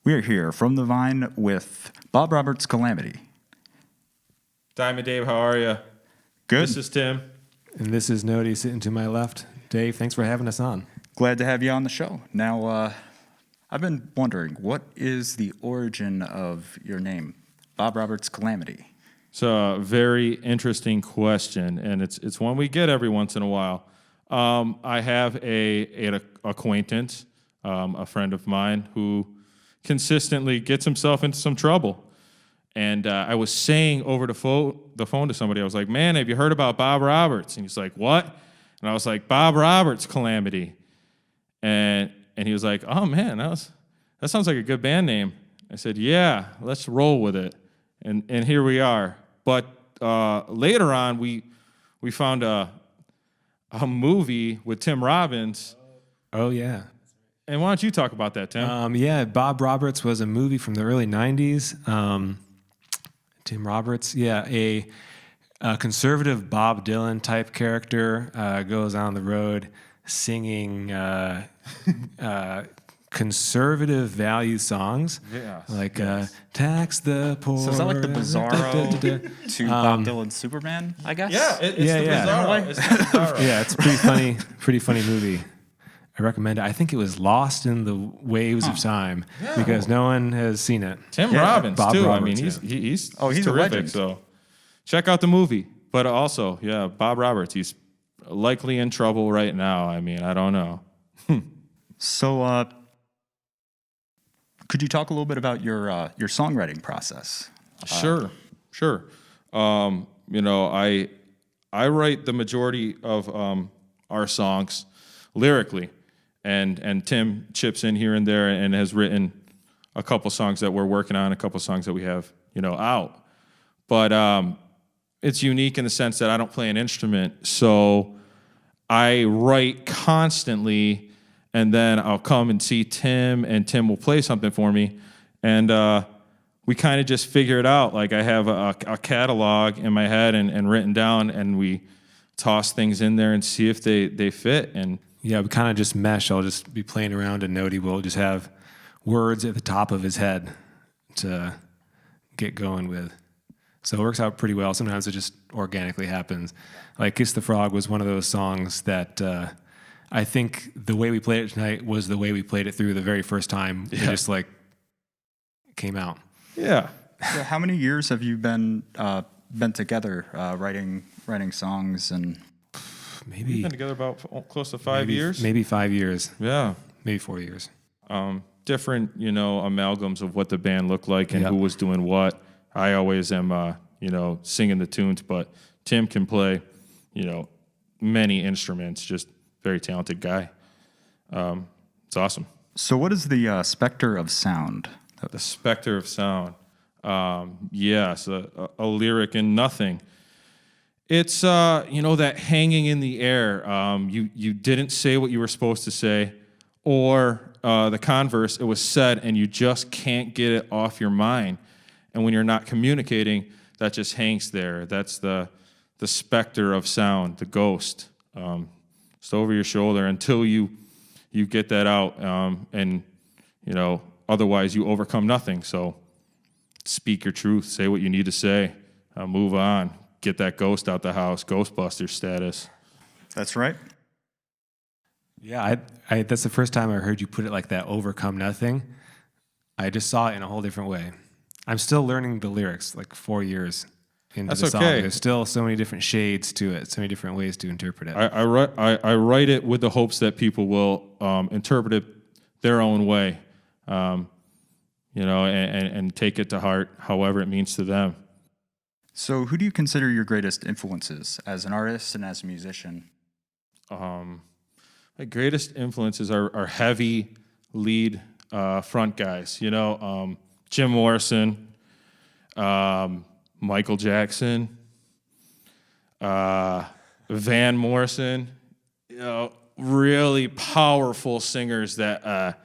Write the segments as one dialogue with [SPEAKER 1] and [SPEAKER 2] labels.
[SPEAKER 1] We're here from the Vine with Bob Roberts Calamity.
[SPEAKER 2] Diamond Dave, how are you?
[SPEAKER 1] Good.
[SPEAKER 2] This is Tim.
[SPEAKER 3] And this is Nody sitting to my left. Dave, thanks for having us on.
[SPEAKER 1] Glad to have you on the show. Now, I've been wondering, what is the origin of your name, Bob Roberts Calamity?
[SPEAKER 2] It's a very interesting question, and it's one we get every once in a while. I have an acquaintance, a friend of mine, who consistently gets himself into some trouble. And I was saying over the phone to somebody, I was like, man, have you heard about Bob Roberts? And he's like, what? And I was like, Bob Roberts Calamity. And he was like, oh, man, that sounds like a good band name. I said, yeah, let's roll with it. And here we are. But later on, we found a movie with Tim Robbins.
[SPEAKER 3] Oh, yeah.
[SPEAKER 2] And why don't you talk about that, Tim?
[SPEAKER 3] Yeah, Bob Roberts was a movie from the early 90s. Tim Roberts, yeah, a conservative Bob Dylan type character goes on the road singing conservative value songs, like tax the poor.
[SPEAKER 1] So is that like the Bizarro to Bob Dylan's Superman, I guess?
[SPEAKER 2] Yeah, it's the Bizarro. It's the Bizarro.
[SPEAKER 3] Yeah, it's pretty funny movie. I recommend it. I think it was lost in the waves of time because no one has seen it.
[SPEAKER 2] Tim Robbins,
[SPEAKER 3] Bob
[SPEAKER 2] too.
[SPEAKER 3] Roberts,
[SPEAKER 2] I mean, he's
[SPEAKER 1] he's a
[SPEAKER 2] terrific.
[SPEAKER 1] legend.
[SPEAKER 2] So check out the movie. But also, yeah, Bob Roberts, he's likely in trouble right now. I mean, I don't know.
[SPEAKER 1] So, could you talk a little bit about your songwriting process?
[SPEAKER 2] Sure. I write the majority of our songs lyrically, and Tim chips in here and there and has written a couple songs that we're working on, a couple songs that we have out. But it's unique in the sense that I don't play an instrument, so I write constantly, and then I'll come and see Tim, and Tim will play something for me, and we kind of just figure it out. Like I have a catalog in my head and written down, and we toss things in there and see if they fit. And
[SPEAKER 3] yeah, we kind of just mesh. I'll just be playing around, and Nody will just have words at the top of his head to get going with. So it works out pretty well. Sometimes it just organically happens. Like Kiss the Frog was one of those songs that I think the way we played it tonight was the way we played it through the very first time. It just like came out.
[SPEAKER 2] yeah.
[SPEAKER 1] So how many years have you been together writing songs? And
[SPEAKER 2] We've been together about close to 5 years.
[SPEAKER 3] Maybe 5 years.
[SPEAKER 2] Yeah.
[SPEAKER 3] Maybe 4 years.
[SPEAKER 2] Different, amalgams of what the band looked like and who was doing what. I always am, singing the tunes, but Tim can play, many instruments. Just very talented guy. It's awesome.
[SPEAKER 1] so what is the specter of sound?
[SPEAKER 2] The specter of sound. Yes, a lyric in nothing. It's, that hanging in the air. You didn't say what you were supposed to say, or the converse, it was said, and you just can't get it off your mind. And when you're not communicating, that just hangs there. That's the specter of sound, the ghost. It's over your shoulder until you get that out, and, otherwise you overcome nothing. So speak your truth, say what you need to say, move on, get that ghost out the house, Ghostbuster status.
[SPEAKER 1] That's right.
[SPEAKER 3] Yeah, I that's the first time I heard you put it like that, overcome nothing. I just saw it in a whole different way. I'm still learning the lyrics, like 4 years into the song.
[SPEAKER 2] Okay.
[SPEAKER 3] There's still so many different shades to it, so many different ways to interpret it.
[SPEAKER 2] I write it with the hopes that people will interpret it their own way, and take it to heart, however it means to them.
[SPEAKER 1] So who do you consider your greatest influences as an artist and as a musician?
[SPEAKER 2] My greatest influences are heavy lead front guys. Jim Morrison, Michael Jackson, Van Morrison, really powerful singers that,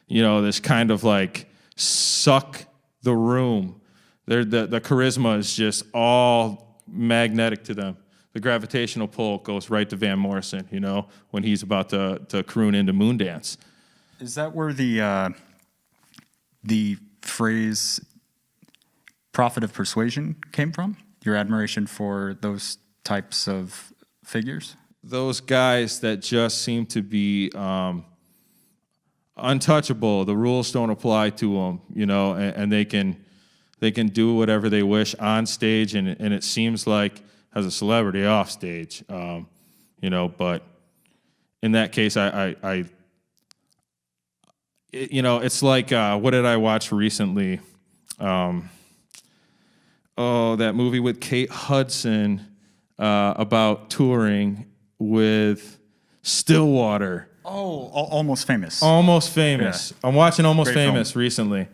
[SPEAKER 2] this kind of like suck the room. The charisma is just all magnetic to them. The gravitational pull goes right to Van Morrison, when he's about to croon into Moondance.
[SPEAKER 1] Is that where the the phrase prophet of persuasion came from? Your admiration for those types of figures?
[SPEAKER 2] Those guys that just seem to be untouchable. The rules don't apply to them, and they can do whatever they wish on stage, and it seems like as a celebrity off stage, But in that case, it's like what did I watch recently? That movie with Kate Hudson about touring with Stillwater.
[SPEAKER 1] Oh, Almost Famous.
[SPEAKER 2] Almost Famous.
[SPEAKER 1] Yeah.
[SPEAKER 2] I'm watching Almost
[SPEAKER 1] Great
[SPEAKER 2] Famous
[SPEAKER 1] film.
[SPEAKER 2] recently,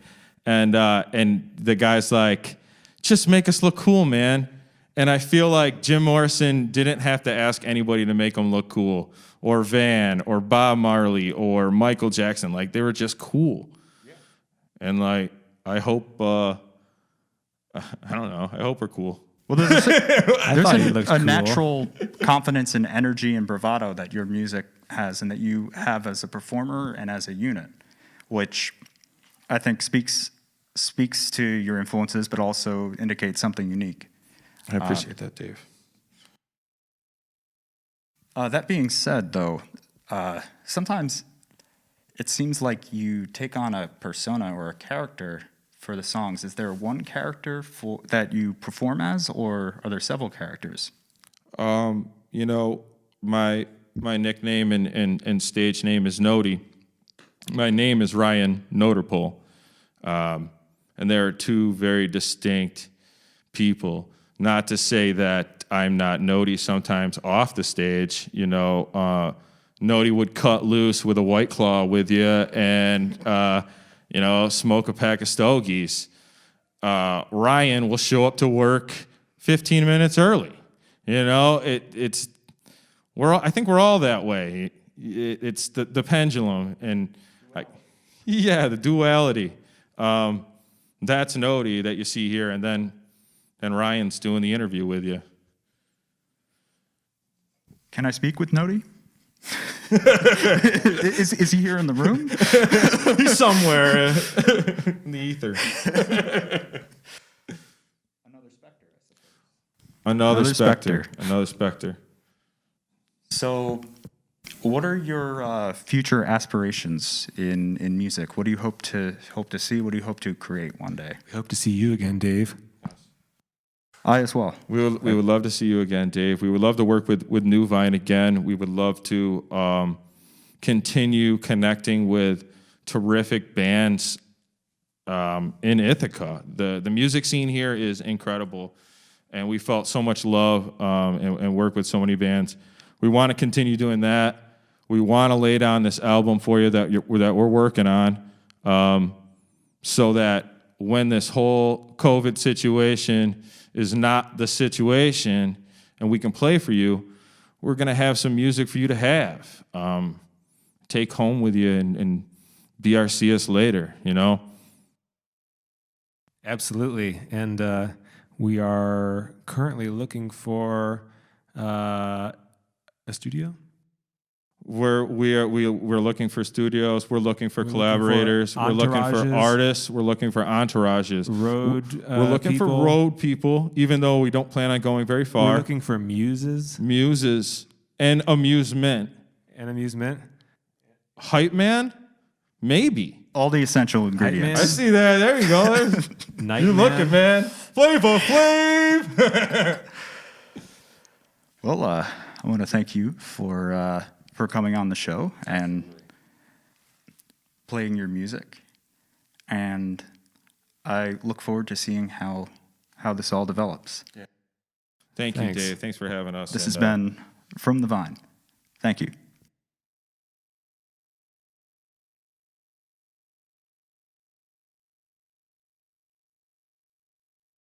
[SPEAKER 2] and the guy's like, "Just make us look cool, man." And I feel like Jim Morrison didn't have to ask anybody to make him look cool, or Van, or Bob Marley, or Michael Jackson. Like, they were just cool. Yeah. And like, I hope, I don't know. I hope we're cool.
[SPEAKER 1] Well, there's
[SPEAKER 3] thought he looked
[SPEAKER 1] a
[SPEAKER 3] cool.
[SPEAKER 1] natural confidence and energy and bravado that your music has and that you have as a performer and as a unit, which I think speaks to your influences, but also indicates something unique.
[SPEAKER 2] I appreciate that, Dave.
[SPEAKER 1] That being said, though, sometimes it seems like you take on a persona or a character for the songs. Is there one character that you perform as, or are there several characters?
[SPEAKER 2] My nickname and stage name is Noti. My name is Ryan Notarpole. And there are two very distinct people. Not to say that I'm not Noti sometimes off the stage. Noti would cut loose with a White Claw with you and, smoke a pack of stogies. Ryan will show up to work 15 minutes early. I think we're all that way. It's the pendulum and the duality. That's Noti that you see here, and then Ryan's doing the interview with you.
[SPEAKER 1] Can I speak with Noti? Is he here in the room?
[SPEAKER 2] He's somewhere in the ether. Another specter.
[SPEAKER 1] So, what are your future aspirations in music? What do you hope to see? What do you hope to create one day?
[SPEAKER 3] We hope to see you again, Dave.
[SPEAKER 1] I as well.
[SPEAKER 2] We would love to see you again, Dave. We would love to work with New Vine again. We would love to continue connecting with terrific bands in Ithaca. The music scene here is incredible, and we felt so much love and work with so many bands. We want to continue doing that. We want to lay down this album for you that we're working on, so that when this whole COVID situation is not the situation and we can play for you, we're going to have some music for you to have. Take home with you and BRC us later,
[SPEAKER 3] Absolutely. And we are currently looking for a studio.
[SPEAKER 2] We're looking for studios. We're looking for collaborators. We're looking for artists. We're looking for entourages. We're looking for road people, even though we don't plan on going very far.
[SPEAKER 3] We're looking for muses.
[SPEAKER 2] Muses and amusement. Hype man? Maybe.
[SPEAKER 1] All the essential ingredients.
[SPEAKER 2] I see that. There you go. You're looking, man. Flavor Flav.
[SPEAKER 1] Well, I want to thank you for coming on the show and playing your music. And I look forward to seeing how this all develops.
[SPEAKER 2] Yeah. Thanks, Dave. Thanks for having us.
[SPEAKER 1] This has been From the Vine. Thank you.